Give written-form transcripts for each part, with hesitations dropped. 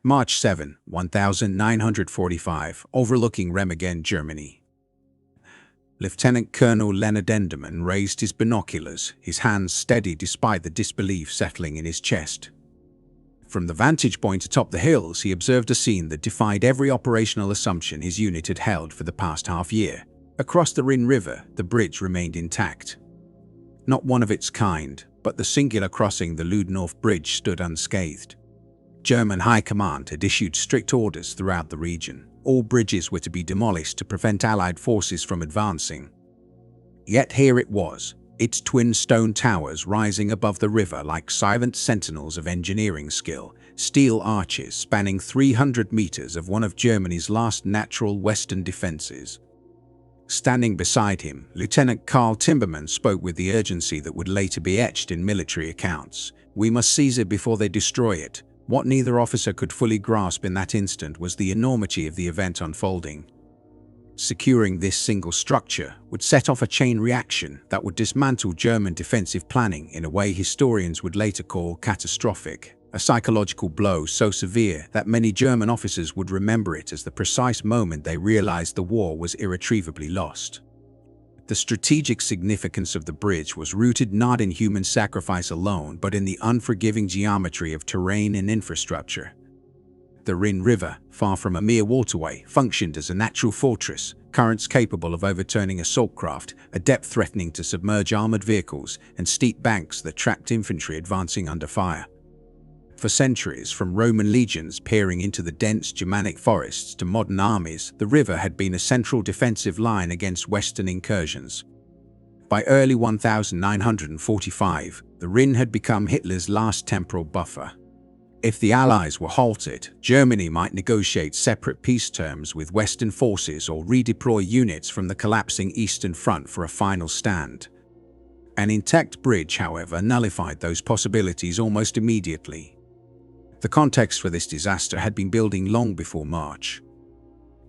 March 7, 1945, overlooking Remagen, Germany. Lieutenant Colonel Leonard Enderman raised his binoculars, his hands steady despite the disbelief settling in his chest. From the vantage point atop the hills, he observed a scene that defied every operational assumption his unit had held for the past half-year. Across the Rhine River, the bridge remained intact. Not one of its kind, but the singular crossing, the Ludendorff Bridge, stood unscathed. German High Command had issued strict orders throughout the region. All bridges were to be demolished to prevent Allied forces from advancing. Yet here it was, its twin stone towers rising above the river like silent sentinels of engineering skill, steel arches spanning 300 meters of one of Germany's last natural western defenses. Standing beside him, Lieutenant Karl Timmerman spoke with the urgency that would later be etched in military accounts. "We must seize it before they destroy it." What neither officer could fully grasp in that instant was the enormity of the event unfolding. Securing this single structure would set off a chain reaction that would dismantle German defensive planning in a way historians would later call catastrophic, a psychological blow so severe that many German officers would remember it as the precise moment they realized the war was irretrievably lost. The strategic significance of the bridge was rooted not in human sacrifice alone, but in the unforgiving geometry of terrain and infrastructure. The Rhine River, far from a mere waterway, functioned as a natural fortress, currents capable of overturning assault craft, a depth threatening to submerge armored vehicles, and steep banks that trapped infantry advancing under fire. For centuries, from Roman legions peering into the dense Germanic forests to modern armies, the river had been a central defensive line against Western incursions. By early 1945, the Rhine had become Hitler's last temporal buffer. If the Allies were halted, Germany might negotiate separate peace terms with Western forces or redeploy units from the collapsing Eastern Front for a final stand. An intact bridge, however, nullified those possibilities almost immediately. The context for this disaster had been building long before March.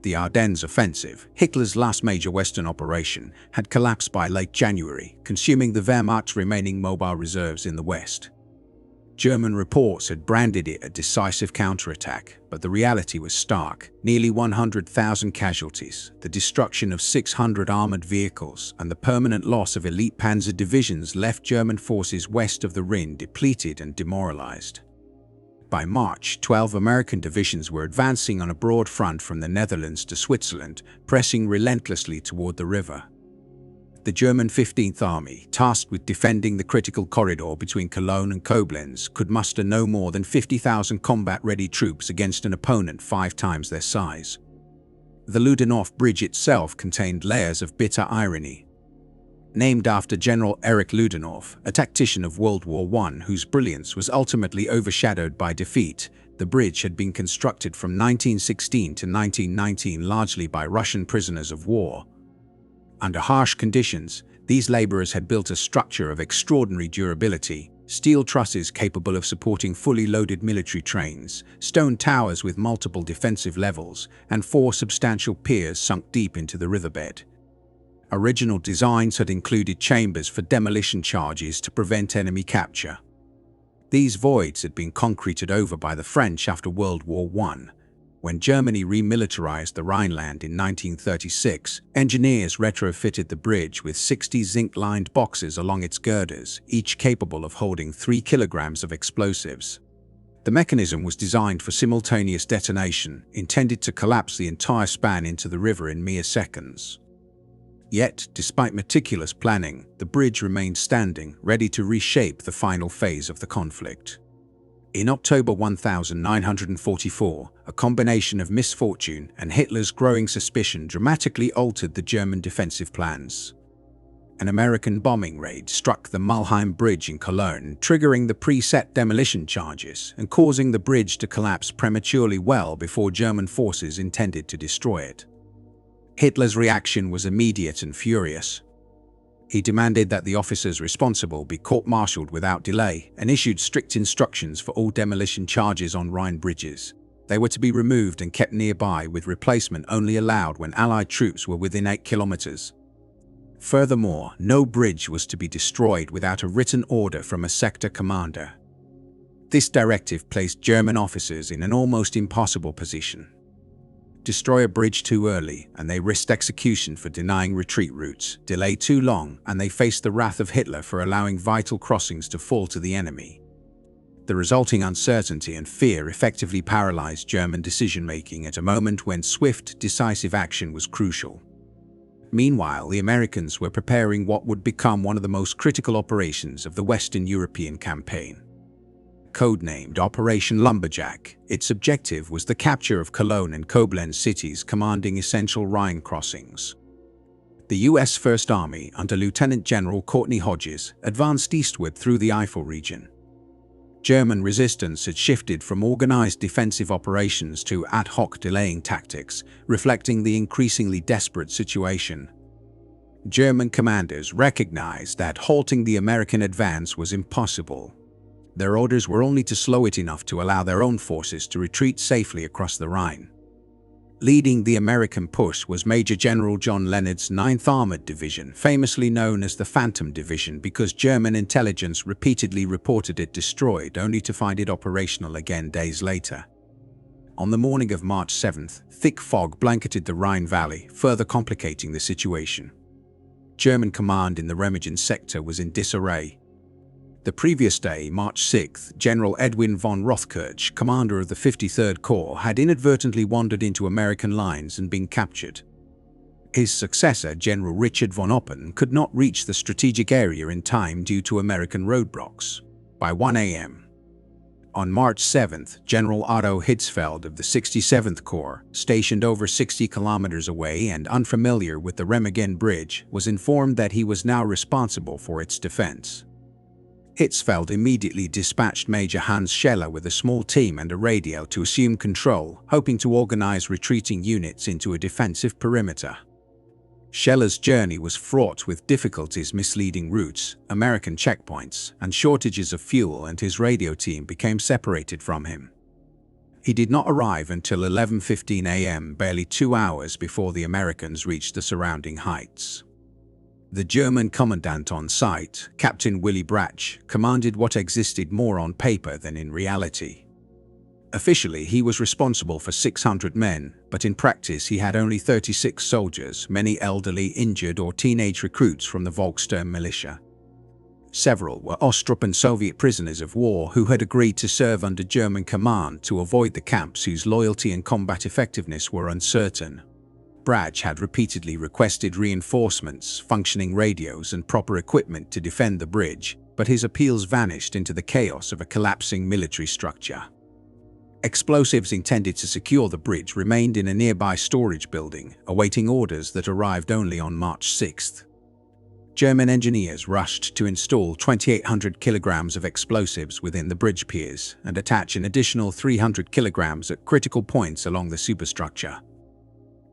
The Ardennes offensive, Hitler's last major Western operation, had collapsed by late January, consuming the Wehrmacht's remaining mobile reserves in the West. German reports had branded it a decisive counterattack, but the reality was stark. Nearly 100,000 casualties, the destruction of 600 armored vehicles, and the permanent loss of elite panzer divisions left German forces west of the Rhine depleted and demoralized. By March, 12 American divisions were advancing on a broad front from the Netherlands to Switzerland, pressing relentlessly toward the river. The German 15th Army, tasked with defending the critical corridor between Cologne and Koblenz, could muster no more than 50,000 combat-ready troops against an opponent 5 times their size. The Ludendorff Bridge itself contained layers of bitter irony. Named after General Erich Ludendorff, a tactician of World War I whose brilliance was ultimately overshadowed by defeat, the bridge had been constructed from 1916 to 1919 largely by Russian prisoners of war. Under harsh conditions, these laborers had built a structure of extraordinary durability: steel trusses capable of supporting fully loaded military trains, stone towers with multiple defensive levels, and 4 substantial piers sunk deep into the riverbed. Original designs had included chambers for demolition charges to prevent enemy capture. These voids had been concreted over by the French after World War I. When Germany remilitarized the Rhineland in 1936, engineers retrofitted the bridge with 60 zinc-lined boxes along its girders, each capable of holding 3 kilograms of explosives. The mechanism was designed for simultaneous detonation, intended to collapse the entire span into the river in mere seconds. Yet, despite meticulous planning, the bridge remained standing, ready to reshape the final phase of the conflict. In October 1944, a combination of misfortune and Hitler's growing suspicion dramatically altered the German defensive plans. An American bombing raid struck the Mulheim Bridge in Cologne, triggering the preset demolition charges and causing the bridge to collapse prematurely well before German forces intended to destroy it. Hitler's reaction was immediate and furious. He demanded that the officers responsible be court-martialed without delay and issued strict instructions for all demolition charges on Rhine bridges. They were to be removed and kept nearby, with replacement only allowed when Allied troops were within 8 kilometers. Furthermore, no bridge was to be destroyed without a written order from a sector commander. This directive placed German officers in an almost impossible position. Destroy a bridge too early, and they risked execution for denying retreat routes. Delay too long, and they faced the wrath of Hitler for allowing vital crossings to fall to the enemy. The resulting uncertainty and fear effectively paralyzed German decision-making at a moment when swift, decisive action was crucial. Meanwhile, the Americans were preparing what would become one of the most critical operations of the Western European campaign. Codenamed Operation Lumberjack, its objective was the capture of Cologne and Koblenz cities commanding essential Rhine crossings. The U.S. First Army, under Lieutenant General Courtney Hodges, advanced eastward through the Eifel region. German resistance had shifted from organized defensive operations to ad hoc delaying tactics, reflecting the increasingly desperate situation. German commanders recognized that halting the American advance was impossible. Their orders were only to slow it enough to allow their own forces to retreat safely across the Rhine. Leading the American push was Major General John Leonard's 9th Armored Division, famously known as the Phantom Division because German intelligence repeatedly reported it destroyed only to find it operational again days later. On the morning of March 7th, thick fog blanketed the Rhine Valley, further complicating the situation. German command in the Remagen sector was in disarray. The previous day, March 6th, General Edwin von Rothkirch, commander of the 53rd Corps, had inadvertently wandered into American lines and been captured. His successor, General Richard von Oppen, could not reach the strategic area in time due to American roadblocks. By 1 a.m. on March 7th, General Otto Hitzfeld of the 67th Corps, stationed over 60 kilometers away and unfamiliar with the Remagen Bridge, was informed that he was now responsible for its defense. Hitzfeld immediately dispatched Major Hans Scheller with a small team and a radio to assume control, hoping to organize retreating units into a defensive perimeter. Scheller's journey was fraught with difficulties, misleading routes, American checkpoints, and shortages of fuel, and his radio team became separated from him. He did not arrive until 11:15 a.m., barely 2 hours before the Americans reached the surrounding heights. The German commandant on site, Captain Willy Brach, commanded what existed more on paper than in reality. Officially, he was responsible for 600 men, but in practice he had only 36 soldiers, many elderly, injured, or teenage recruits from the Volkssturm militia. Several were Ostrup and Soviet prisoners of war who had agreed to serve under German command to avoid the camps whose loyalty and combat effectiveness were uncertain. Brach had repeatedly requested reinforcements, functioning radios, and proper equipment to defend the bridge, but his appeals vanished into the chaos of a collapsing military structure. Explosives intended to secure the bridge remained in a nearby storage building, awaiting orders that arrived only on March 6th. German engineers rushed to install 2,800 kilograms of explosives within the bridge piers and attach an additional 300 kilograms at critical points along the superstructure.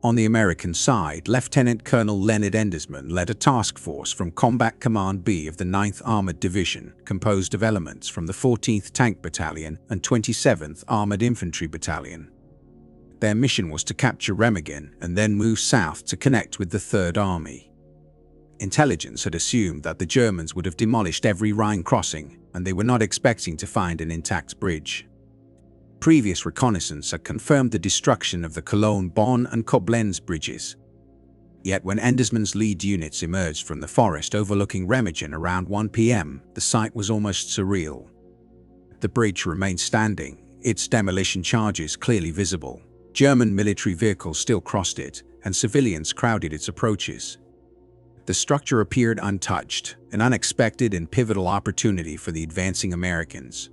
On the American side, Lieutenant Colonel Leonard Endersman led a task force from Combat Command B of the 9th Armored Division, composed of elements from the 14th Tank Battalion and 27th Armored Infantry Battalion. Their mission was to capture Remagen and then move south to connect with the Third Army. Intelligence had assumed that the Germans would have demolished every Rhine crossing, and they were not expecting to find an intact bridge. Previous reconnaissance had confirmed the destruction of the Cologne, Bonn, and Koblenz bridges. Yet when Endersman's lead units emerged from the forest overlooking Remagen around 1 p.m., the sight was almost surreal. The bridge remained standing, its demolition charges clearly visible. German military vehicles still crossed it, and civilians crowded its approaches. The structure appeared untouched, an unexpected and pivotal opportunity for the advancing Americans.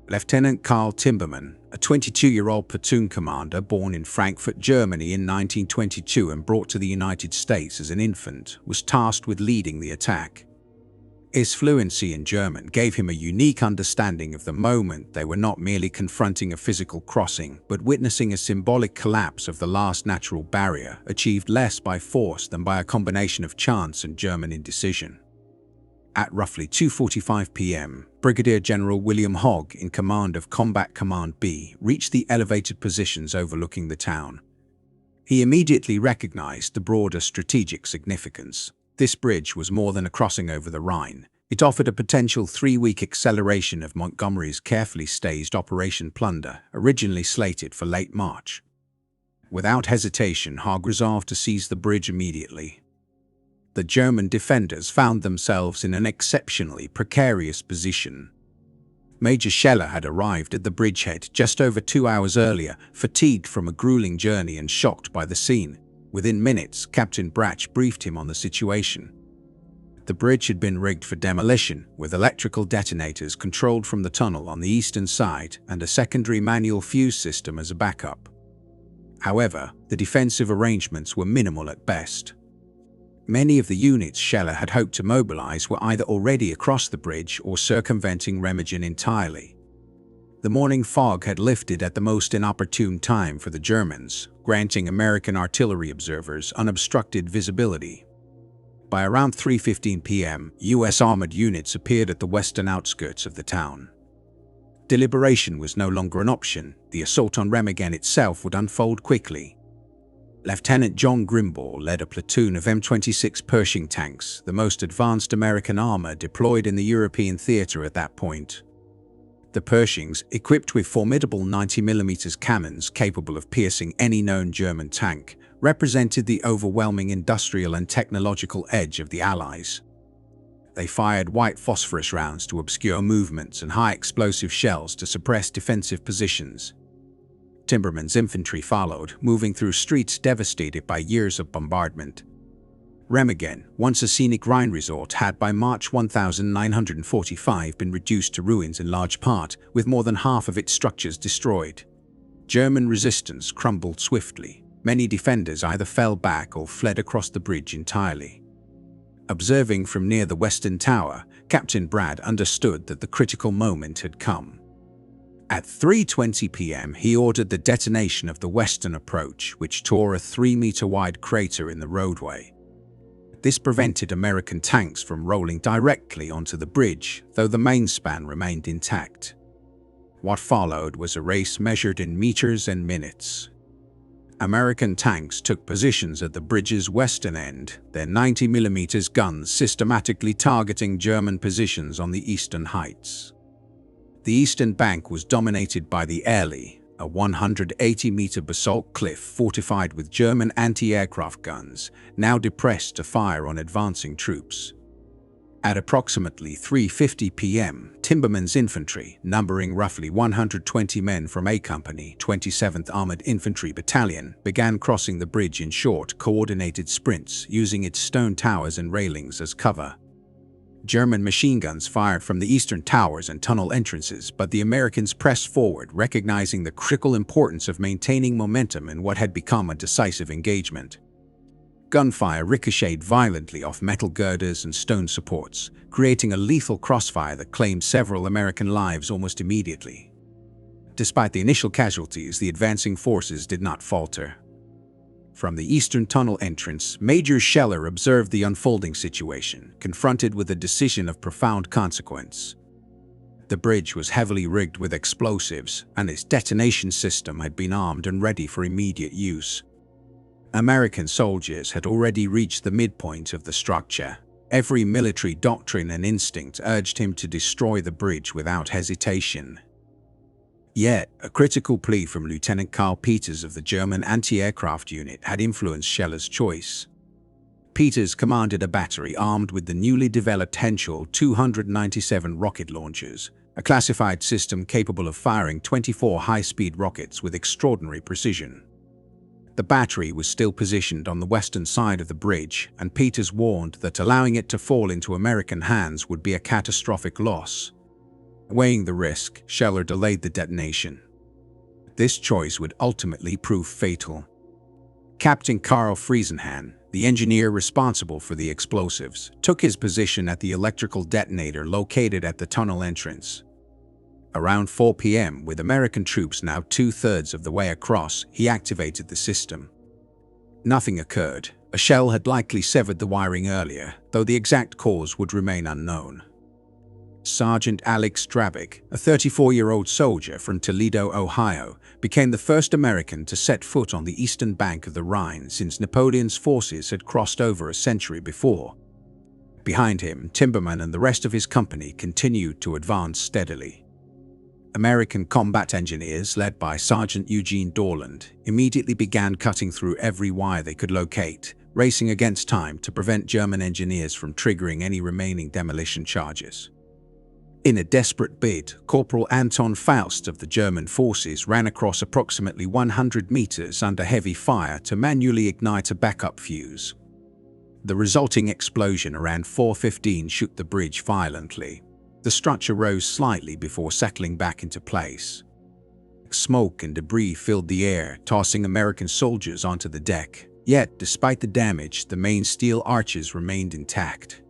Lieutenant Karl Timberman, a 22-year-old platoon commander born in Frankfurt, Germany in 1922 and brought to the United States as an infant, was tasked with leading the attack. His fluency in German gave him a unique understanding of the moment. They were not merely confronting a physical crossing, but witnessing a symbolic collapse of the last natural barrier, achieved less by force than by a combination of chance and German indecision. At roughly 2:45 p.m., Brigadier General William Hogg, in command of Combat Command B, reached the elevated positions overlooking the town. He immediately recognized the broader strategic significance. This bridge was more than a crossing over the Rhine. It offered a potential 3-week acceleration of Montgomery's carefully staged Operation Plunder, originally slated for late March. Without hesitation, Haig resolved to seize the bridge immediately. The German defenders found themselves in an exceptionally precarious position. Major Scheller had arrived at the bridgehead just over 2 hours earlier, fatigued from a grueling journey and shocked by the scene. Within minutes, Captain Brach briefed him on the situation. The bridge had been rigged for demolition, with electrical detonators controlled from the tunnel on the eastern side and a secondary manual fuse system as a backup. However, the defensive arrangements were minimal at best. Many of the units Scheller had hoped to mobilize were either already across the bridge or circumventing Remagen entirely. The morning fog had lifted at the most inopportune time for the Germans, granting American artillery observers unobstructed visibility. By around 3:15 p.m., U.S. armored units appeared at the western outskirts of the town. Deliberation was no longer an option. The assault on Remagen itself would unfold quickly. Lieutenant John Grimble led a platoon of M26 Pershing tanks, the most advanced American armor deployed in the European theater at that point. The Pershings, equipped with formidable 90mm cannons capable of piercing any known German tank, represented the overwhelming industrial and technological edge of the Allies. They fired white phosphorus rounds to obscure movements and high-explosive shells to suppress defensive positions. Timberman's infantry followed, moving through streets devastated by years of bombardment. Remagen, once a scenic Rhine resort, had by March 1945 been reduced to ruins in large part, with more than half of its structures destroyed. German resistance crumbled swiftly. Many defenders either fell back or fled across the bridge entirely. Observing from near the western tower, Captain Brad understood that the critical moment had come. At 3:20 p.m., he ordered the detonation of the western approach, which tore a 3-meter-wide crater in the roadway. This prevented American tanks from rolling directly onto the bridge, though the main span remained intact. What followed was a race measured in meters and minutes. American tanks took positions at the bridge's western end, their 90mm guns systematically targeting German positions on the eastern heights. The eastern bank was dominated by the Ehrli, a 180-meter basalt cliff fortified with German anti-aircraft guns, now depressed to fire on advancing troops. At approximately 3:50 p.m., Timberman's infantry, numbering roughly 120 men from A Company, 27th Armored Infantry Battalion, began crossing the bridge in short, coordinated sprints, using its stone towers and railings as cover. German machine guns fired from the eastern towers and tunnel entrances, but the Americans pressed forward, recognizing the critical importance of maintaining momentum in what had become a decisive engagement. Gunfire ricocheted violently off metal girders and stone supports, creating a lethal crossfire that claimed several American lives almost immediately. Despite the initial casualties, the advancing forces did not falter. From the eastern tunnel entrance, Major Scheller observed the unfolding situation, confronted with a decision of profound consequence. The bridge was heavily rigged with explosives, and its detonation system had been armed and ready for immediate use. American soldiers had already reached the midpoint of the structure. Every military doctrine and instinct urged him to destroy the bridge without hesitation. Yet, a critical plea from Lieutenant Karl Peters of the German anti-aircraft unit had influenced Scheller's choice. Peters commanded a battery armed with the newly developed Henschel 297 rocket launchers, a classified system capable of firing 24 high-speed rockets with extraordinary precision. The battery was still positioned on the western side of the bridge, and Peters warned that allowing it to fall into American hands would be a catastrophic loss. Weighing the risk, Scheller delayed the detonation. This choice would ultimately prove fatal. Captain Karl Friesenhahn, the engineer responsible for the explosives, took his position at the electrical detonator located at the tunnel entrance. Around 4 p.m., with American troops now 2/3 of the way across, he activated the system. Nothing occurred. A shell had likely severed the wiring earlier, though the exact cause would remain unknown. Sergeant Alex Drabik, a 34-year-old soldier from Toledo, Ohio, became the first American to set foot on the eastern bank of the Rhine since Napoleon's forces had crossed over a century before. Behind him, Timberman and the rest of his company continued to advance steadily. American combat engineers, led by Sergeant Eugene Dorland, immediately began cutting through every wire they could locate, racing against time to prevent German engineers from triggering any remaining demolition charges. In a desperate bid, Corporal Anton Faust of the German forces ran across approximately 100 meters under heavy fire to manually ignite a backup fuse. The resulting explosion around 4:15 shook the bridge violently. The structure rose slightly before settling back into place. Smoke and debris filled the air, tossing American soldiers onto the deck. Yet, despite the damage, the main steel arches remained intact.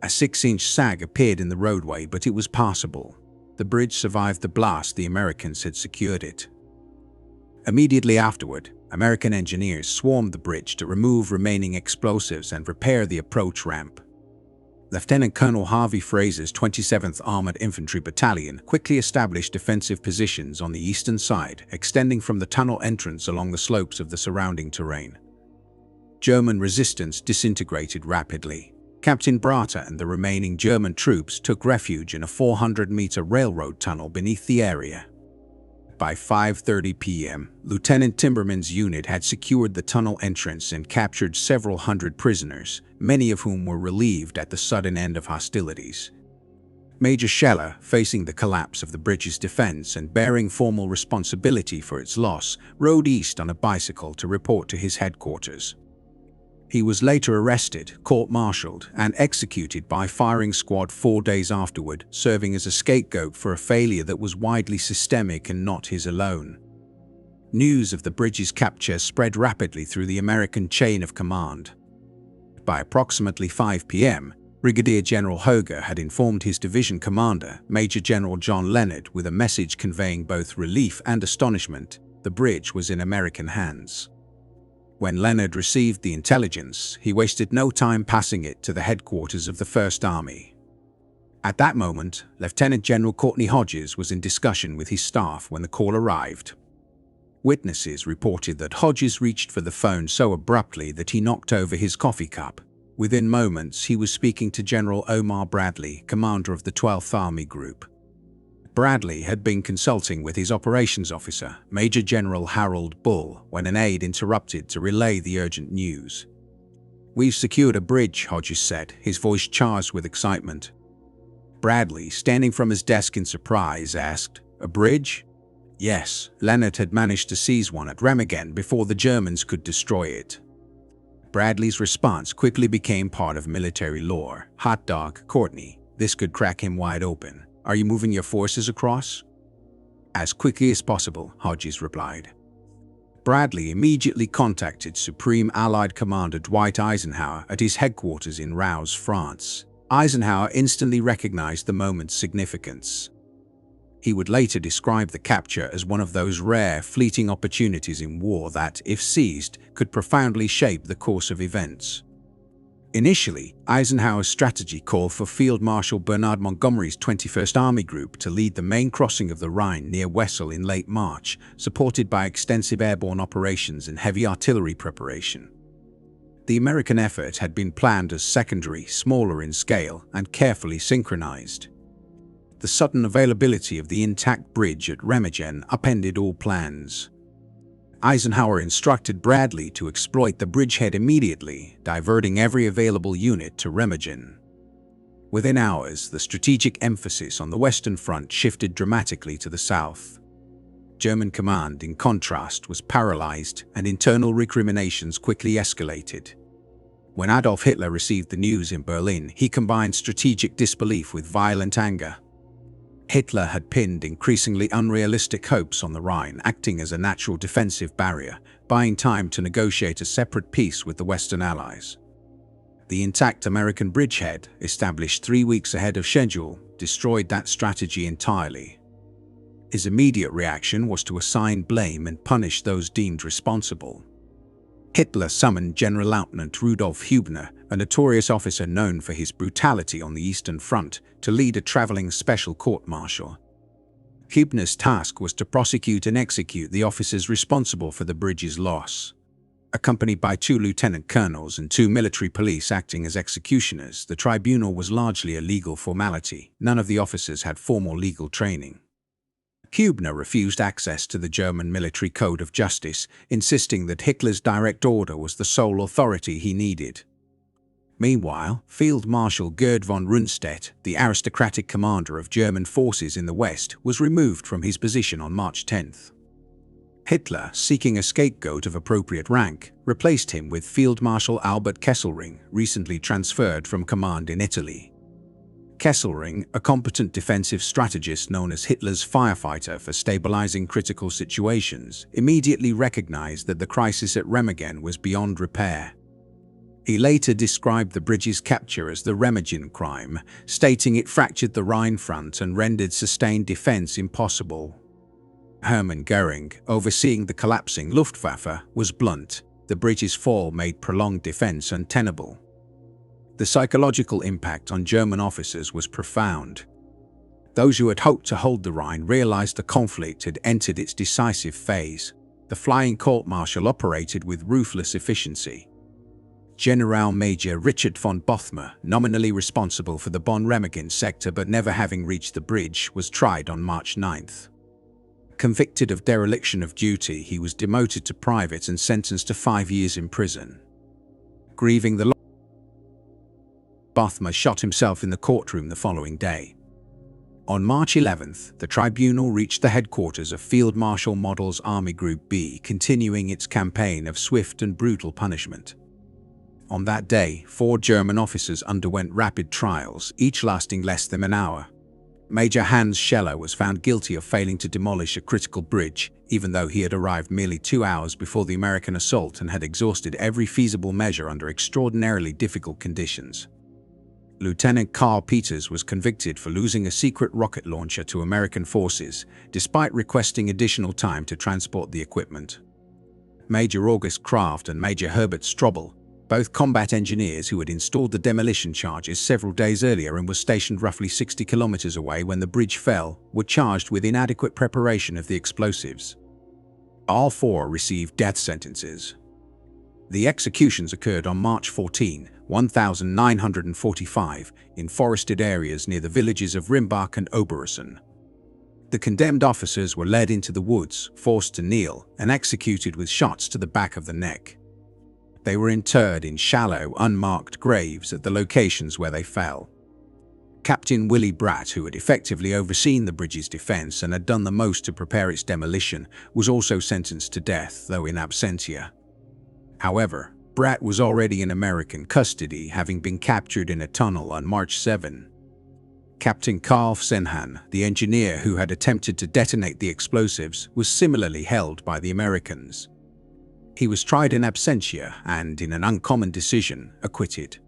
A 6-inch sag appeared in the roadway, but it was passable. The bridge survived the blast. The Americans had secured it. Immediately afterward, American engineers swarmed the bridge to remove remaining explosives and repair the approach ramp. Lieutenant Colonel Harvey Fraser's 27th Armored Infantry Battalion quickly established defensive positions on the eastern side, extending from the tunnel entrance along the slopes of the surrounding terrain. German resistance disintegrated rapidly. Captain Bratter and the remaining German troops took refuge in a 400-meter railroad tunnel beneath the area. By 5:30 p.m., Lieutenant Timberman's unit had secured the tunnel entrance and captured several hundred prisoners, many of whom were relieved at the sudden end of hostilities. Major Scheller, facing the collapse of the bridge's defense and bearing formal responsibility for its loss, rode east on a bicycle to report to his headquarters. He was later arrested, court-martialed, and executed by firing squad 4 days afterward, serving as a scapegoat for a failure that was widely systemic and not his alone. News of the bridge's capture spread rapidly through the American chain of command. By approximately 5 p.m., Brigadier General Hoger had informed his division commander, Major General John Leonard, with a message conveying both relief and astonishment. The bridge was in American hands. When Leonard received the intelligence, he wasted no time passing it to the headquarters of the First Army. At that moment, Lieutenant General Courtney Hodges was in discussion with his staff when the call arrived. Witnesses reported that Hodges reached for the phone so abruptly that he knocked over his coffee cup. Within moments, he was speaking to General Omar Bradley, commander of the 12th Army Group. Bradley had been consulting with his operations officer, Major General Harold Bull, when an aide interrupted to relay the urgent news. "We've secured a bridge," Hodges said, his voice charged with excitement. Bradley, standing from his desk in surprise, asked, "A bridge?" Yes, Leonard had managed to seize one at Remagen before the Germans could destroy it. Bradley's response quickly became part of military lore. "Hot dog, Courtney, this could crack him wide open. Are you moving your forces across?" "As quickly as possible," Hodges replied. Bradley immediately contacted Supreme Allied Commander Dwight Eisenhower at his headquarters in Reus, France. Eisenhower instantly recognized the moment's significance. He would later describe the capture as one of those rare, fleeting opportunities in war that, if seized, could profoundly shape the course of events. Initially, Eisenhower's strategy called for Field Marshal Bernard Montgomery's 21st Army Group to lead the main crossing of the Rhine near Wesel in late March, supported by extensive airborne operations and heavy artillery preparation. The American effort had been planned as secondary, smaller in scale, and carefully synchronized. The sudden availability of the intact bridge at Remagen upended all plans. Eisenhower instructed Bradley to exploit the bridgehead immediately, diverting every available unit to Remagen. Within hours, the strategic emphasis on the Western Front shifted dramatically to the south. German command, in contrast, was paralyzed, and internal recriminations quickly escalated. When Adolf Hitler received the news in Berlin, he combined strategic disbelief with violent anger. Hitler had pinned increasingly unrealistic hopes on the Rhine, acting as a natural defensive barrier, buying time to negotiate a separate peace with the Western Allies. The intact American bridgehead, established 3 weeks ahead of schedule, destroyed that strategy entirely. His immediate reaction was to assign blame and punish those deemed responsible. Hitler summoned Generalleutnant Rudolf Hübner, a notorious officer known for his brutality on the Eastern Front, to lead a traveling special court-martial. Hübner's task was to prosecute and execute the officers responsible for the bridge's loss. Accompanied by 2 lieutenant colonels and 2 military police acting as executioners, the tribunal was largely a legal formality. None of the officers had formal legal training. Hübner refused access to the German military code of justice, insisting that Hitler's direct order was the sole authority he needed. Meanwhile, Field Marshal Gerd von Rundstedt, the aristocratic commander of German forces in the West, was removed from his position on March 10th. Hitler, seeking a scapegoat of appropriate rank, replaced him with Field Marshal Albert Kesselring, recently transferred from command in Italy. Kesselring, a competent defensive strategist known as Hitler's firefighter for stabilizing critical situations, immediately recognized that the crisis at Remagen was beyond repair. He later described the bridge's capture as the Remagen crime, stating it fractured the Rhine front and rendered sustained defense impossible. Hermann Göring, overseeing the collapsing Luftwaffe, was blunt. The bridge's fall made prolonged defense untenable. The psychological impact on German officers was profound. Those who had hoped to hold the Rhine realized the conflict had entered its decisive phase. The flying court-martial operated with ruthless efficiency. General Major Richard von Bothmer, nominally responsible for the Bonn-Remagen sector but never having reached the bridge, was tried on March 9th. Convicted of dereliction of duty, he was demoted to private and sentenced to 5 years in prison. Grieving the loss, Bothmer shot himself in the courtroom the following day. On March 11th, the tribunal reached the headquarters of Field Marshal Model's Army Group B, continuing its campaign of swift and brutal punishment. On that day, 4 German officers underwent rapid trials, each lasting less than an hour. Major Hans Scheller was found guilty of failing to demolish a critical bridge, even though he had arrived merely 2 hours before the American assault and had exhausted every feasible measure under extraordinarily difficult conditions. Lieutenant Carl Peters was convicted for losing a secret rocket launcher to American forces, despite requesting additional time to transport the equipment. Major August Kraft and Major Herbert Strobel, both combat engineers who had installed the demolition charges several days earlier and were stationed roughly 60 kilometers away when the bridge fell, were charged with inadequate preparation of the explosives. All 4 received death sentences. The executions occurred on March 14, 1945, in forested areas near the villages of Rimbach and Oberhausen. The condemned officers were led into the woods, forced to kneel, and executed with shots to the back of the neck. They were interred in shallow, unmarked graves at the locations where they fell. Captain Willy Bratt, who had effectively overseen the bridge's defense and had done the most to prepare its demolition, was also sentenced to death, though in absentia. However, Bratt was already in American custody, having been captured in a tunnel on March 7. Captain Karl Senhan, the engineer who had attempted to detonate the explosives, was similarly held by the Americans. He was tried in absentia and, in an uncommon decision, acquitted.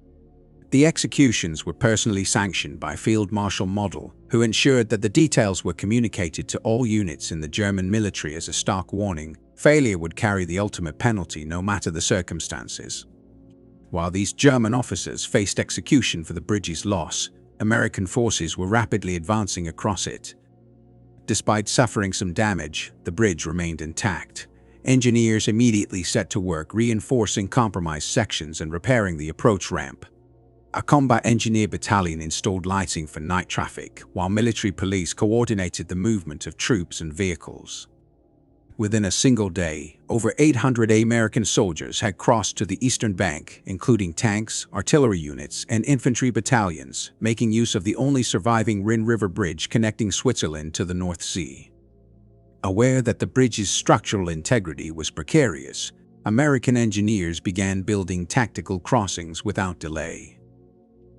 The executions were personally sanctioned by Field Marshal Model, who ensured that the details were communicated to all units in the German military as a stark warning. Failure would carry the ultimate penalty no matter the circumstances. While these German officers faced execution for the bridge's loss, American forces were rapidly advancing across it. Despite suffering some damage, the bridge remained intact. Engineers immediately set to work reinforcing compromised sections and repairing the approach ramp. A combat engineer battalion installed lighting for night traffic, while military police coordinated the movement of troops and vehicles. Within a single day, over 800 American soldiers had crossed to the eastern bank, including tanks, artillery units, and infantry battalions, making use of the only surviving Rhine River bridge connecting Switzerland to the North Sea. Aware that the bridge's structural integrity was precarious, American engineers began building tactical crossings without delay.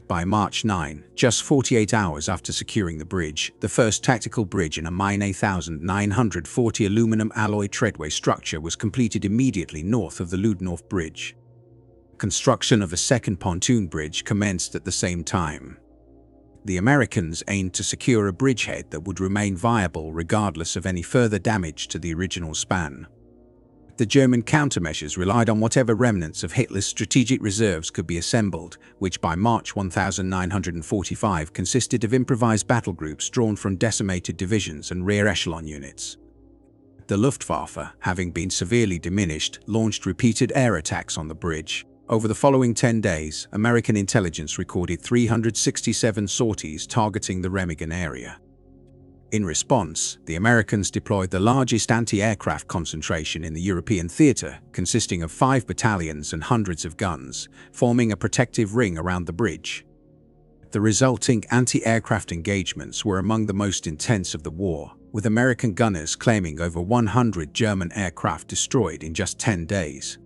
By March 9, just 48 hours after securing the bridge, the first tactical bridge in a Mine 1940 aluminum alloy treadway structure was completed immediately north of the Ludendorff Bridge. Construction of a second pontoon bridge commenced at the same time. The Americans aimed to secure a bridgehead that would remain viable regardless of any further damage to the original span. The German countermeasures relied on whatever remnants of Hitler's strategic reserves could be assembled, which by March 1945 consisted of improvised battle groups drawn from decimated divisions and rear echelon units. The Luftwaffe, having been severely diminished, launched repeated air attacks on the bridge. Over the following 10 days, American intelligence recorded 367 sorties targeting the Remagen area. In response, the Americans deployed the largest anti-aircraft concentration in the European theater, consisting of 5 battalions and hundreds of guns, forming a protective ring around the bridge. The resulting anti-aircraft engagements were among the most intense of the war, with American gunners claiming over 100 German aircraft destroyed in just 10 days.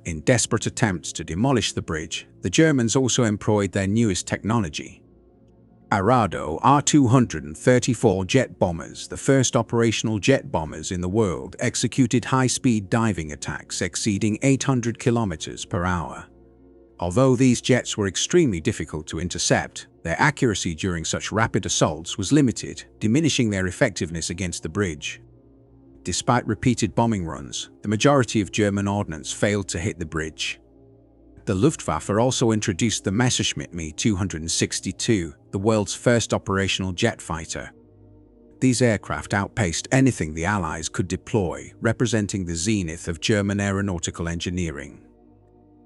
In desperate attempts to demolish the bridge, the Germans also employed their newest technology. Arado R-234 jet bombers, the first operational jet bombers in the world, executed high-speed diving attacks exceeding 800 km per hour. Although these jets were extremely difficult to intercept, their accuracy during such rapid assaults was limited, diminishing their effectiveness against the bridge. Despite repeated bombing runs, the majority of German ordnance failed to hit the bridge. The Luftwaffe also introduced the Messerschmitt Me-262, the world's first operational jet fighter. These aircraft outpaced anything the Allies could deploy, representing the zenith of German aeronautical engineering.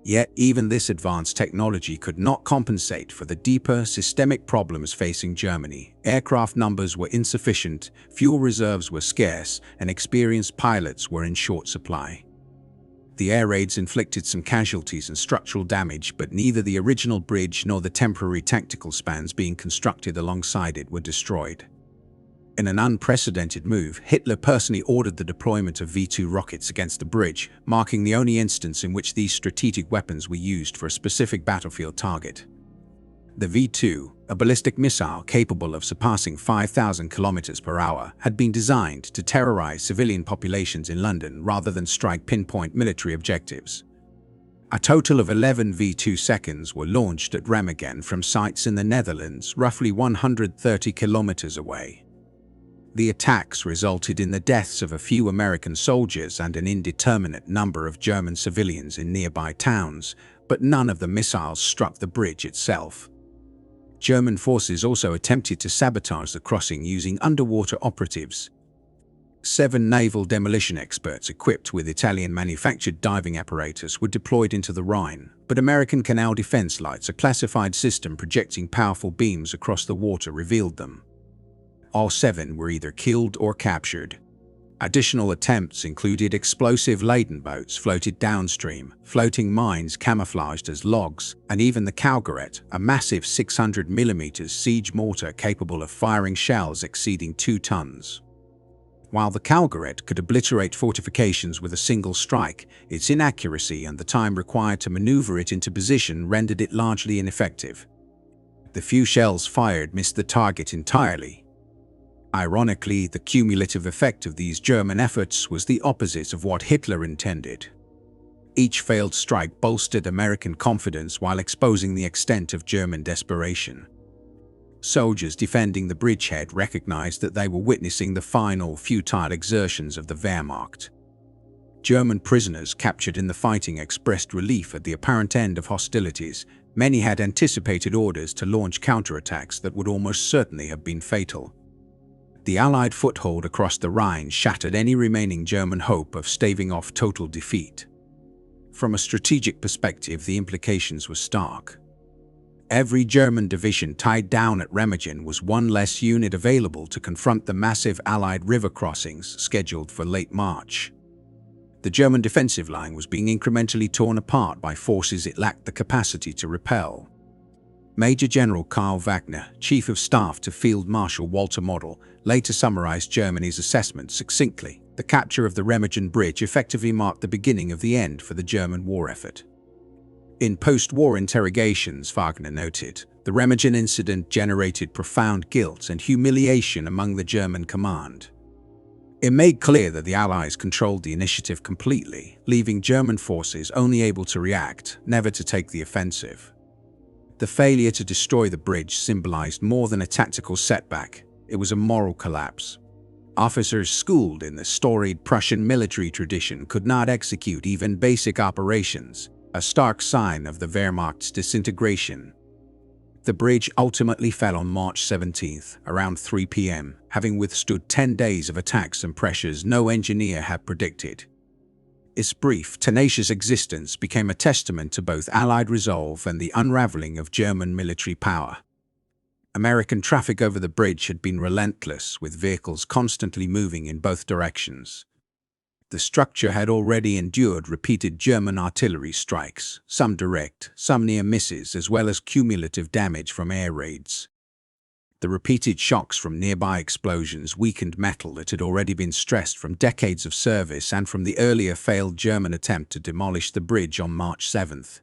Yet, even this advanced technology could not compensate for the deeper, systemic problems facing Germany. Aircraft numbers were insufficient, fuel reserves were scarce, and experienced pilots were in short supply. The air raids inflicted some casualties and structural damage, but neither the original bridge nor the temporary tactical spans being constructed alongside it were destroyed. In an unprecedented move, Hitler personally ordered the deployment of V-2 rockets against the bridge, marking the only instance in which these strategic weapons were used for a specific battlefield target. The V-2, a ballistic missile capable of surpassing 5,000 km per hour, had been designed to terrorize civilian populations in London rather than strike pinpoint military objectives. A total of 11 V-2 seconds were launched at Remagen from sites in the Netherlands, roughly 130 km away. The attacks resulted in the deaths of a few American soldiers and an indeterminate number of German civilians in nearby towns, but none of the missiles struck the bridge itself. German forces also attempted to sabotage the crossing using underwater operatives. 7 naval demolition experts equipped with Italian-manufactured diving apparatus were deployed into the Rhine, but American canal defense lights, a classified system projecting powerful beams across the water, revealed them. All 7 were either killed or captured. Additional attempts included explosive-laden boats floated downstream, floating mines camouflaged as logs, and even the Counterattack, a massive 600mm siege mortar capable of firing shells exceeding 2 tons. While the Counterattack could obliterate fortifications with a single strike, its inaccuracy and the time required to maneuver it into position rendered it largely ineffective. The few shells fired missed the target entirely. Ironically, the cumulative effect of these German efforts was the opposite of what Hitler intended. Each failed strike bolstered American confidence while exposing the extent of German desperation. Soldiers defending the bridgehead recognized that they were witnessing the final, futile exertions of the Wehrmacht. German prisoners captured in the fighting expressed relief at the apparent end of hostilities. Many had anticipated orders to launch counterattacks that would almost certainly have been fatal. The Allied foothold across the Rhine shattered any remaining German hope of staving off total defeat. From a strategic perspective, the implications were stark. Every German division tied down at Remagen was one less unit available to confront the massive Allied river crossings scheduled for late March. The German defensive line was being incrementally torn apart by forces it lacked the capacity to repel. Major General Karl Wagner, Chief of Staff to Field Marshal Walter Model, later summarized Germany's assessment succinctly. The capture of the Remagen Bridge effectively marked the beginning of the end for the German war effort. In post-war interrogations, Wagner noted, the Remagen incident generated profound guilt and humiliation among the German command. It made clear that the Allies controlled the initiative completely, leaving German forces only able to react, never to take the offensive. The failure to destroy the bridge symbolized more than a tactical setback. It was a moral collapse. Officers schooled in the storied Prussian military tradition could not execute even basic operations, a stark sign of the Wehrmacht's disintegration. The bridge ultimately fell on March 17th, around 3 p.m., having withstood 10 days of attacks and pressures no engineer had predicted. Its brief, tenacious existence became a testament to both Allied resolve and the unraveling of German military power. American traffic over the bridge had been relentless, with vehicles constantly moving in both directions. The structure had already endured repeated German artillery strikes, some direct, some near misses, as well as cumulative damage from air raids. The repeated shocks from nearby explosions weakened metal that had already been stressed from decades of service and from the earlier failed German attempt to demolish the bridge on March 7th.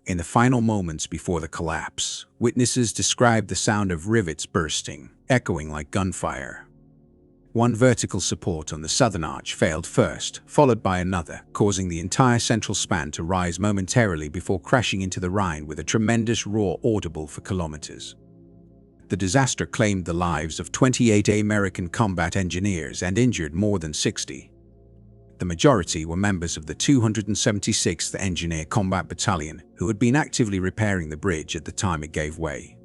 In the final moments before the collapse, witnesses described the sound of rivets bursting, echoing like gunfire. One vertical support on the southern arch failed first, followed by another, causing the entire central span to rise momentarily before crashing into the Rhine with a tremendous roar audible for kilometers. The disaster claimed the lives of 28 American combat engineers and injured more than 60. The majority were members of the 276th Engineer Combat Battalion, who had been actively repairing the bridge at the time it gave way.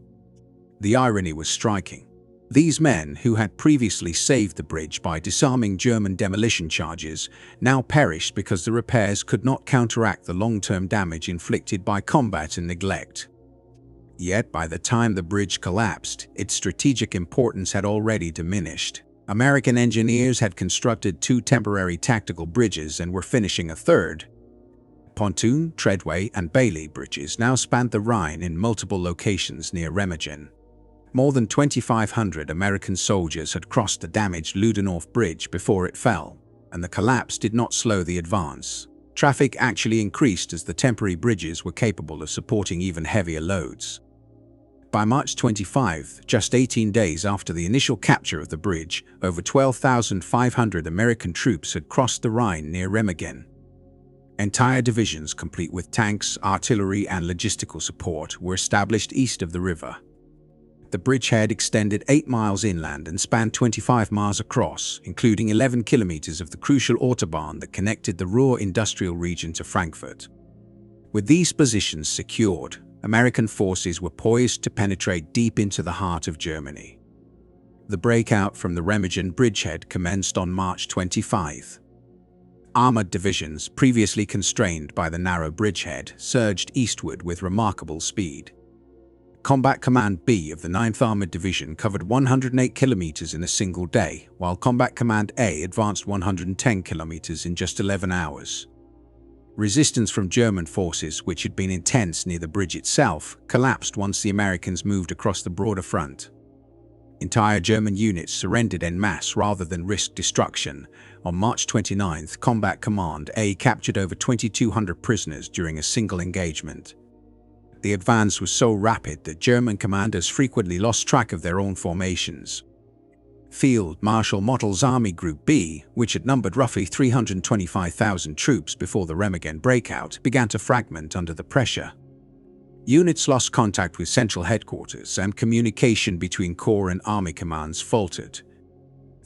The irony was striking. These men, who had previously saved the bridge by disarming German demolition charges, now perished because the repairs could not counteract the long-term damage inflicted by combat and neglect. Yet, by the time the bridge collapsed, its strategic importance had already diminished. American engineers had constructed 2 temporary tactical bridges and were finishing a third. Pontoon, Treadway, and Bailey bridges now spanned the Rhine in multiple locations near Remagen. More than 2,500 American soldiers had crossed the damaged Ludendorff Bridge before it fell, and the collapse did not slow the advance. Traffic actually increased as the temporary bridges were capable of supporting even heavier loads. By March 25, just 18 days after the initial capture of the bridge, over 12,500 American troops had crossed the Rhine near Remagen. Entire divisions complete with tanks, artillery, and logistical support were established east of the river. The bridgehead extended 8 miles inland and spanned 25 miles across, including 11 kilometers of the crucial autobahn that connected the Ruhr industrial region to Frankfurt. With these positions secured, American forces were poised to penetrate deep into the heart of Germany. The breakout from the Remagen bridgehead commenced on March 25. Armored divisions, previously constrained by the narrow bridgehead, surged eastward with remarkable speed. Combat Command B of the 9th Armored Division covered 108 kilometers in a single day, while Combat Command A advanced 110 kilometers in just 11 hours. Resistance from German forces, which had been intense near the bridge itself, collapsed once the Americans moved across the broader front. Entire German units surrendered en masse rather than risk destruction. On March 29, Combat Command A captured over 2,200 prisoners during a single engagement. The advance was so rapid that German commanders frequently lost track of their own formations. Field Marshal Model's Army Group B, which had numbered roughly 325,000 troops before the Remagen breakout, began to fragment under the pressure. Units lost contact with central headquarters, and communication between corps and army commands faltered.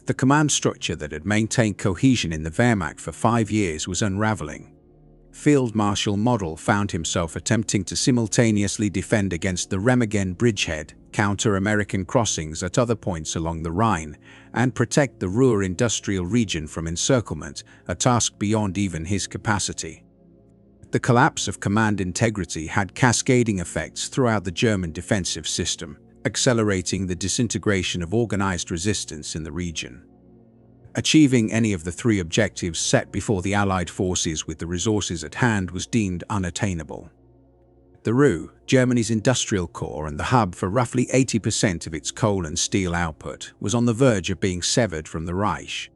The command structure that had maintained cohesion in the Wehrmacht for 5 years was unraveling. Field Marshal Model found himself attempting to simultaneously defend against the Remagen bridgehead, counter American crossings at other points along the Rhine, and protect the Ruhr industrial region from encirclement, a task beyond even his capacity. The collapse of command integrity had cascading effects throughout the German defensive system, accelerating the disintegration of organized resistance in the region. Achieving any of the 3 objectives set before the Allied forces with the resources at hand was deemed unattainable. The Ruhr, Germany's industrial core and the hub for roughly 80% of its coal and steel output, was on the verge of being severed from the Reich.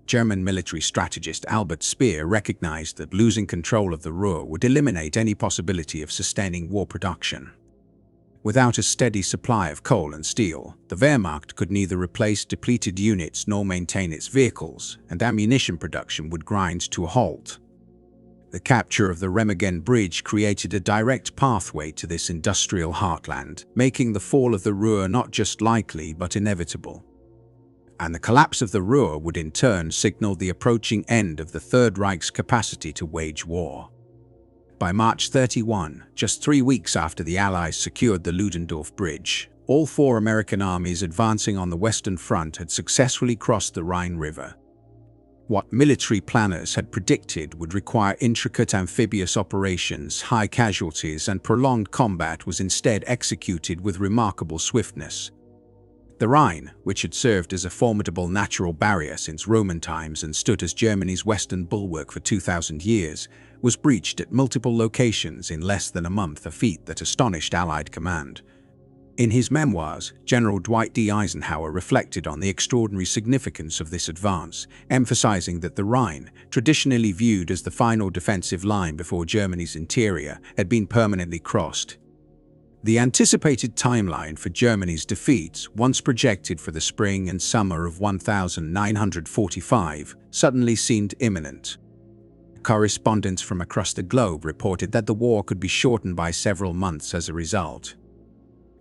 German military strategist Albert Speer recognized that losing control of the Ruhr would eliminate any possibility of sustaining war production. Without a steady supply of coal and steel, the Wehrmacht could neither replace depleted units nor maintain its vehicles, and ammunition production would grind to a halt. The capture of the Remagen Bridge created a direct pathway to this industrial heartland, making the fall of the Ruhr not just likely but inevitable. And the collapse of the Ruhr would in turn signal the approaching end of the Third Reich's capacity to wage war. By March 31, just 3 weeks after the Allies secured the Ludendorff Bridge, all 4 American armies advancing on the Western Front had successfully crossed the Rhine River. What military planners had predicted would require intricate amphibious operations, high casualties, and prolonged combat was instead executed with remarkable swiftness. The Rhine, which had served as a formidable natural barrier since Roman times and stood as Germany's western bulwark for 2,000 years, was breached at multiple locations in less than a month, a feat that astonished Allied command. In his memoirs, General Dwight D. Eisenhower reflected on the extraordinary significance of this advance, emphasizing that the Rhine, traditionally viewed as the final defensive line before Germany's interior, had been permanently crossed. The anticipated timeline for Germany's defeats, once projected for the spring and summer of 1945, suddenly seemed imminent. Correspondents from across the globe reported that the war could be shortened by several months as a result.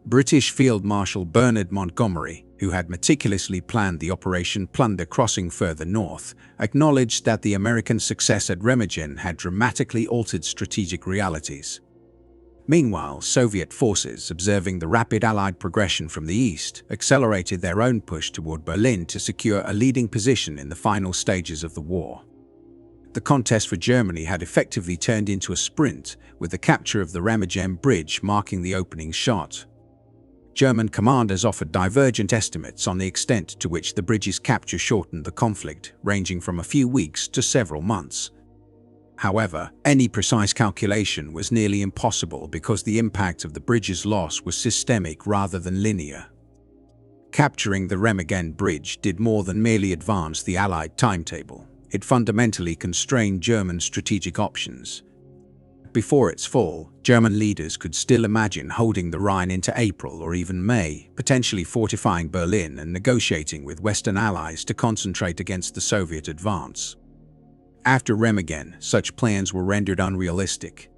British Field Marshal Bernard Montgomery, who had meticulously planned the Operation Plunder crossing further north, acknowledged that the American success at Remagen had dramatically altered strategic realities. Meanwhile, Soviet forces, observing the rapid Allied progression from the east, accelerated their own push toward Berlin to secure a leading position in the final stages of the war. The contest for Germany had effectively turned into a sprint, with the capture of the Remagen Bridge marking the opening shot. German commanders offered divergent estimates on the extent to which the bridge's capture shortened the conflict, ranging from a few weeks to several months. However, any precise calculation was nearly impossible because the impact of the bridge's loss was systemic rather than linear. Capturing the Remagen Bridge did more than merely advance the Allied timetable. It fundamentally constrained German strategic options. Before its fall, German leaders could still imagine holding the Rhine into April or even May, potentially fortifying Berlin and negotiating with Western allies to concentrate against the Soviet advance. After Remagen, such plans were rendered unrealistic.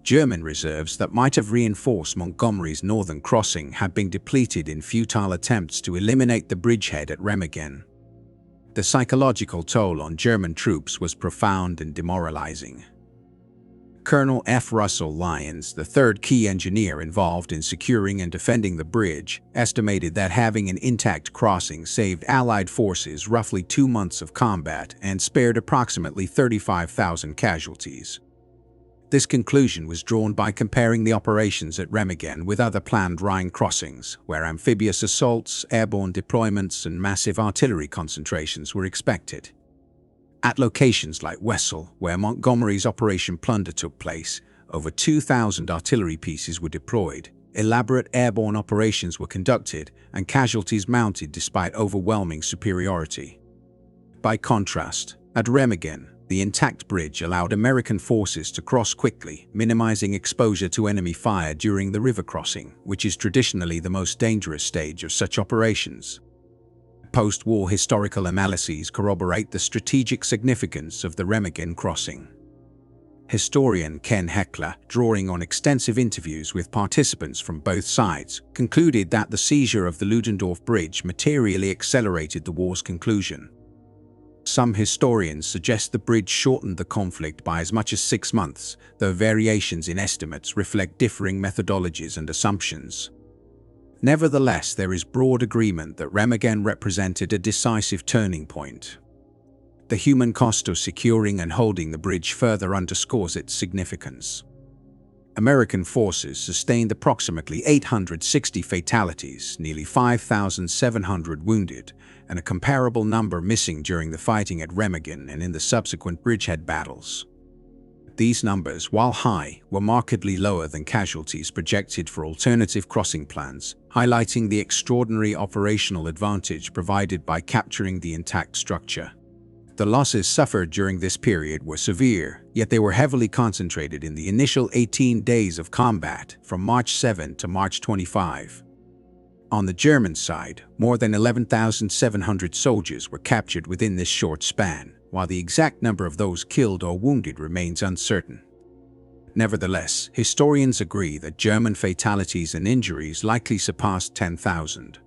German reserves that might have reinforced Montgomery's northern crossing had been depleted in futile attempts to eliminate the bridgehead at Remagen. The psychological toll on German troops was profound and demoralizing. Colonel F. Russell Lyons, the third key engineer involved in securing and defending the bridge, estimated that having an intact crossing saved Allied forces roughly 2 months of combat and spared approximately 35,000 casualties. This conclusion was drawn by comparing the operations at Remagen with other planned Rhine crossings, where amphibious assaults, airborne deployments, and massive artillery concentrations were expected. At locations like Wesel, where Montgomery's Operation Plunder took place, over 2,000 artillery pieces were deployed, elaborate airborne operations were conducted, and casualties mounted despite overwhelming superiority. By contrast, at Remagen, the intact bridge allowed American forces to cross quickly, minimizing exposure to enemy fire during the river crossing, which is traditionally the most dangerous stage of such operations. Post-war historical analyses corroborate the strategic significance of the Remagen crossing. Historian Ken Heckler, drawing on extensive interviews with participants from both sides, concluded that the seizure of the Ludendorff Bridge materially accelerated the war's conclusion. Some historians suggest the bridge shortened the conflict by as much as 6 months, though variations in estimates reflect differing methodologies and assumptions. Nevertheless, there is broad agreement that Remagen represented a decisive turning point. The human cost of securing and holding the bridge further underscores its significance. American forces sustained approximately 860 fatalities, nearly 5,700 wounded, and a comparable number missing during the fighting at Remagen and in the subsequent bridgehead battles. These numbers, while high, were markedly lower than casualties projected for alternative crossing plans, highlighting the extraordinary operational advantage provided by capturing the intact structure. The losses suffered during this period were severe, yet they were heavily concentrated in the initial 18 days of combat, from March 7 to March 25. On the German side, more than 11,700 soldiers were captured within this short span, while the exact number of those killed or wounded remains uncertain. Nevertheless, historians agree that German fatalities and injuries likely surpassed 10,000.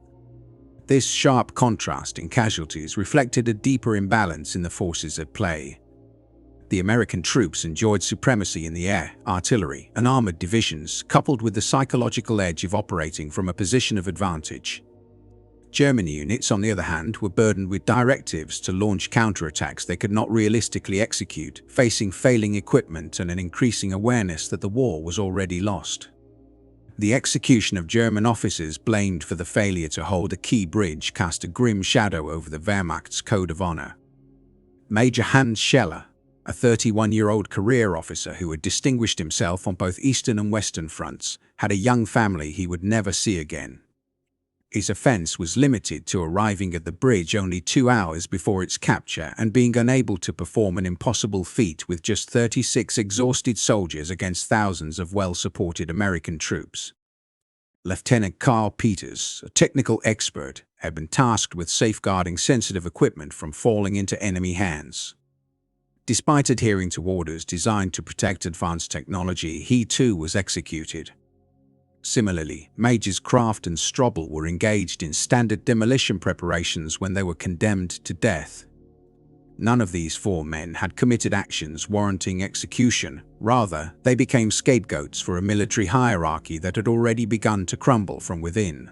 This sharp contrast in casualties reflected a deeper imbalance in the forces at play. The American troops enjoyed supremacy in the air, artillery, and armored divisions, coupled with the psychological edge of operating from a position of advantage. German units, on the other hand, were burdened with directives to launch counterattacks they could not realistically execute, facing failing equipment and an increasing awareness that the war was already lost. The execution of German officers blamed for the failure to hold a key bridge cast a grim shadow over the Wehrmacht's code of honor. Major Hans Scheller, a 31-year-old career officer who had distinguished himself on both Eastern and Western fronts, had a young family he would never see again. His offense was limited to arriving at the bridge only 2 hours before its capture and being unable to perform an impossible feat with just 36 exhausted soldiers against thousands of well-supported American troops. Lieutenant Carl Peters, a technical expert, had been tasked with safeguarding sensitive equipment from falling into enemy hands. Despite adhering to orders designed to protect advanced technology, he too was executed. Similarly, Majors Kraft and Strobel were engaged in standard demolition preparations when they were condemned to death. None of these four men had committed actions warranting execution. Rather, they became scapegoats for a military hierarchy that had already begun to crumble from within.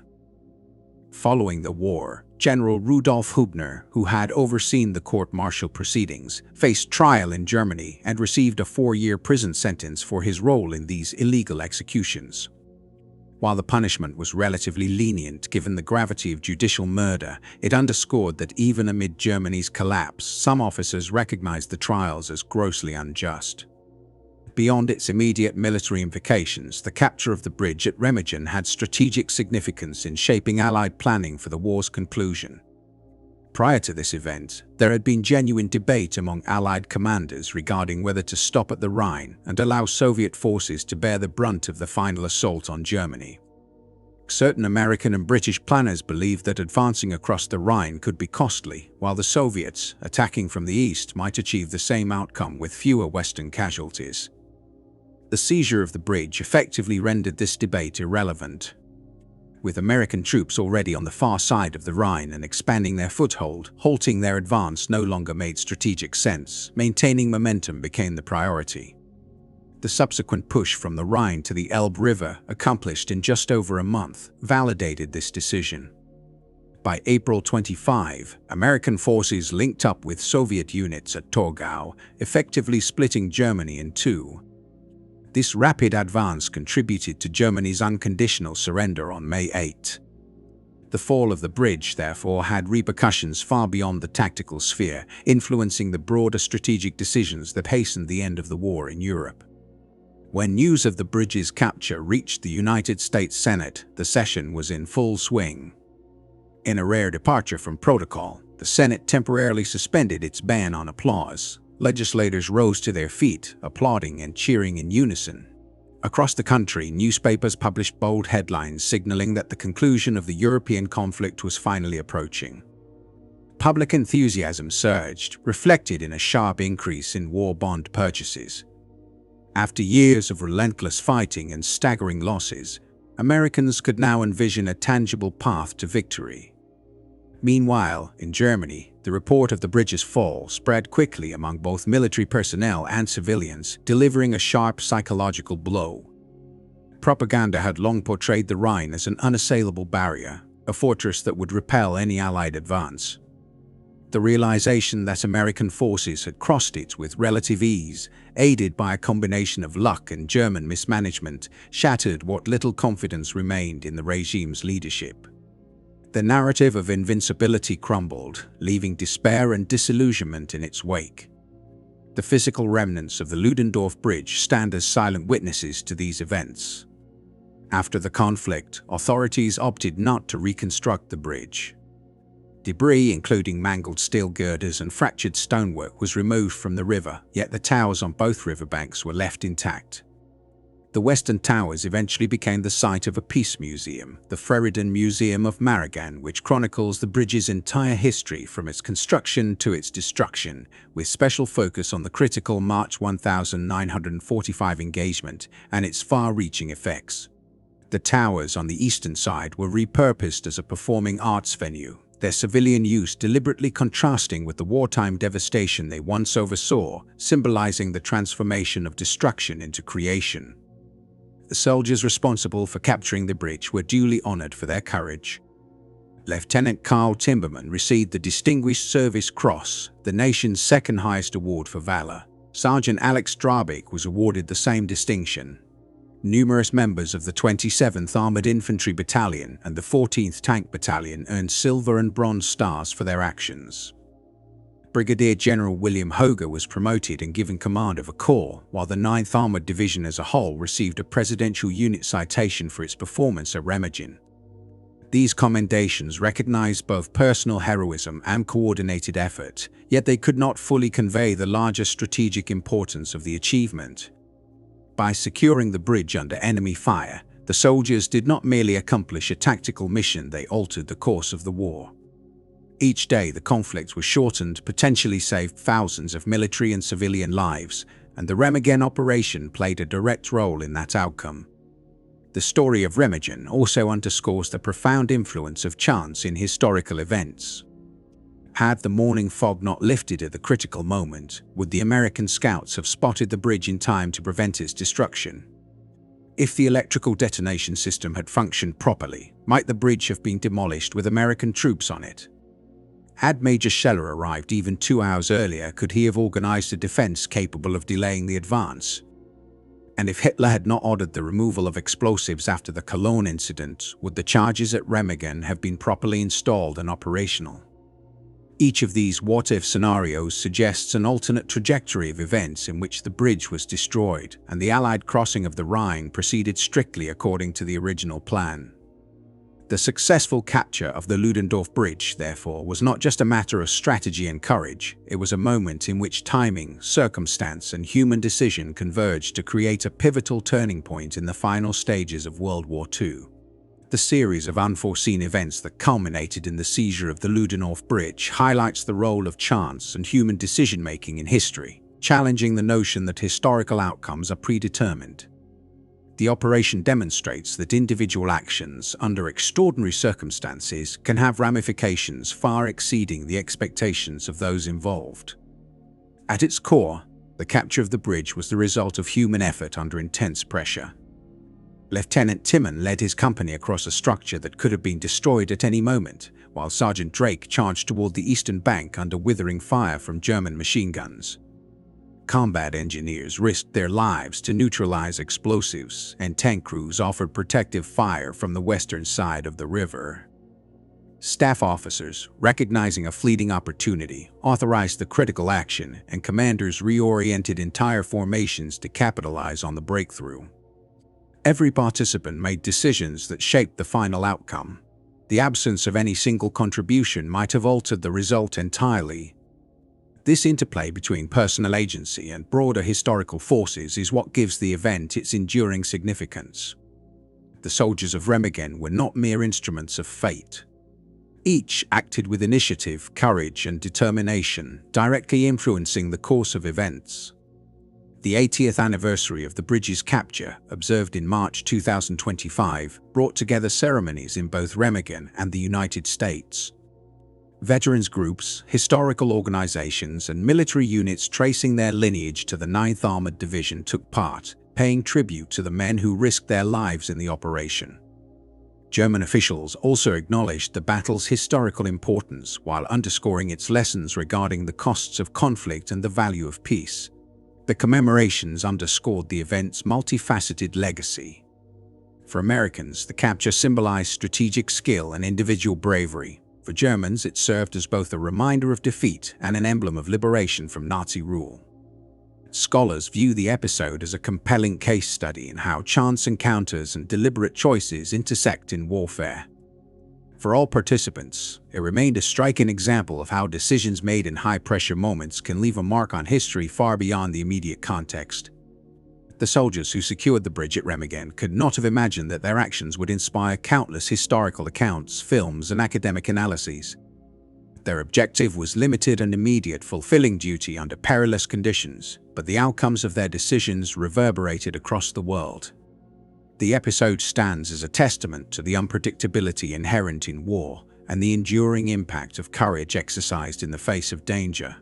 Following the war, General Rudolf Hübner, who had overseen the court-martial proceedings, faced trial in Germany and received a 4-year prison sentence for his role in these illegal executions. While the punishment was relatively lenient given the gravity of judicial murder, it underscored that even amid Germany's collapse, some officers recognized the trials as grossly unjust. Beyond its immediate military implications, the capture of the bridge at Remagen had strategic significance in shaping Allied planning for the war's conclusion. Prior to this event, there had been genuine debate among Allied commanders regarding whether to stop at the Rhine and allow Soviet forces to bear the brunt of the final assault on Germany. Certain American and British planners believed that advancing across the Rhine could be costly, while the Soviets, attacking from the east, might achieve the same outcome with fewer Western casualties. The seizure of the bridge effectively rendered this debate irrelevant. With American troops already on the far side of the Rhine and expanding their foothold, halting their advance no longer made strategic sense. Maintaining momentum became the priority. The subsequent push from the Rhine to the Elbe River, accomplished in just over a month, validated this decision. By April 25, American forces linked up with Soviet units at Torgau, effectively splitting Germany in two. This rapid advance contributed to Germany's unconditional surrender on May 8. The fall of the bridge, therefore, had repercussions far beyond the tactical sphere, influencing the broader strategic decisions that hastened the end of the war in Europe. When news of the bridge's capture reached the United States Senate, the session was in full swing. In a rare departure from protocol, the Senate temporarily suspended its ban on applause. Legislators rose to their feet, applauding and cheering in unison. Across the country, newspapers published bold headlines signaling that the conclusion of the European conflict was finally approaching. Public enthusiasm surged, reflected in a sharp increase in war bond purchases. After years of relentless fighting and staggering losses, Americans could now envision a tangible path to victory. Meanwhile, in Germany, the report of the bridge's fall spread quickly among both military personnel and civilians, delivering a sharp psychological blow. Propaganda had long portrayed the Rhine as an unassailable barrier, a fortress that would repel any Allied advance. The realization that American forces had crossed it with relative ease, aided by a combination of luck and German mismanagement, shattered what little confidence remained in the regime's leadership. The narrative of invincibility crumbled, leaving despair and disillusionment in its wake. The physical remnants of the Ludendorff Bridge stand as silent witnesses to these events. After the conflict, authorities opted not to reconstruct the bridge. Debris, including mangled steel girders and fractured stonework, was removed from the river, yet the towers on both riverbanks were left intact. The western towers eventually became the site of a peace museum, the Freudenberg Museum of Remagen, which chronicles the bridge's entire history from its construction to its destruction, with special focus on the critical March 1945 engagement and its far-reaching effects. The towers on the eastern side were repurposed as a performing arts venue, their civilian use deliberately contrasting with the wartime devastation they once oversaw, symbolizing the transformation of destruction into creation. The soldiers responsible for capturing the bridge were duly honored for their courage. Lieutenant Carl Timberman received the Distinguished Service Cross, the nation's second highest award for valor. Sergeant Alex Drabik was awarded the same distinction. Numerous members of the 27th Armored Infantry Battalion and the 14th Tank Battalion earned silver and bronze stars for their actions. Brigadier General William Hoger was promoted and given command of a corps, while the 9th Armored Division as a whole received a Presidential Unit Citation for its performance at Remagen. These commendations recognized both personal heroism and coordinated effort, yet they could not fully convey the larger strategic importance of the achievement. By securing the bridge under enemy fire, the soldiers did not merely accomplish a tactical mission, they altered the course of the war. Each day the conflict was shortened, potentially saved thousands of military and civilian lives, and the Remagen operation played a direct role in that outcome. The story of Remagen also underscores the profound influence of chance in historical events. Had the morning fog not lifted at the critical moment, would the American scouts have spotted the bridge in time to prevent its destruction? If the electrical detonation system had functioned properly, might the bridge have been demolished with American troops on it? Had Major Scheller arrived even 2 hours earlier, could he have organized a defense capable of delaying the advance? And if Hitler had not ordered the removal of explosives after the Cologne incident, would the charges at Remagen have been properly installed and operational? Each of these what-if scenarios suggests an alternate trajectory of events in which the bridge was destroyed and the Allied crossing of the Rhine proceeded strictly according to the original plan. The successful capture of the Ludendorff Bridge, therefore, was not just a matter of strategy and courage, it was a moment in which timing, circumstance, and human decision converged to create a pivotal turning point in the final stages of World War II. The series of unforeseen events that culminated in the seizure of the Ludendorff Bridge highlights the role of chance and human decision-making in history, challenging the notion that historical outcomes are predetermined. The operation demonstrates that individual actions under extraordinary circumstances can have ramifications far exceeding the expectations of those involved. At its core, the capture of the bridge was the result of human effort under intense pressure. Lieutenant Timman led his company across a structure that could have been destroyed at any moment, while Sergeant Drake charged toward the eastern bank under withering fire from German machine guns. Combat engineers risked their lives to neutralize explosives, and tank crews offered protective fire from the western side of the river. Staff officers, recognizing a fleeting opportunity, authorized the critical action, and commanders reoriented entire formations to capitalize on the breakthrough. Every participant made decisions that shaped the final outcome. The absence of any single contribution might have altered the result entirely. This interplay between personal agency and broader historical forces is what gives the event its enduring significance. The soldiers of Remagen were not mere instruments of fate. Each acted with initiative, courage, and determination, directly influencing the course of events. The 80th anniversary of the bridge's capture, observed in March 2025, brought together ceremonies in both Remagen and the United States. Veterans groups, historical organizations, and military units tracing their lineage to the 9th Armored Division took part, paying tribute to the men who risked their lives in the operation. German officials also acknowledged the battle's historical importance while underscoring its lessons regarding the costs of conflict and the value of peace. The commemorations underscored the event's multifaceted legacy. For Americans, the capture symbolized strategic skill and individual bravery. For Germans, it served as both a reminder of defeat and an emblem of liberation from Nazi rule. Scholars view the episode as a compelling case study in how chance encounters and deliberate choices intersect in warfare. For all participants, it remained a striking example of how decisions made in high-pressure moments can leave a mark on history far beyond the immediate context. The soldiers who secured the bridge at Remagen could not have imagined that their actions would inspire countless historical accounts, films, and academic analyses. Their objective was limited and immediate, fulfilling duty under perilous conditions, but the outcomes of their decisions reverberated across the world. The episode stands as a testament to the unpredictability inherent in war and the enduring impact of courage exercised in the face of danger.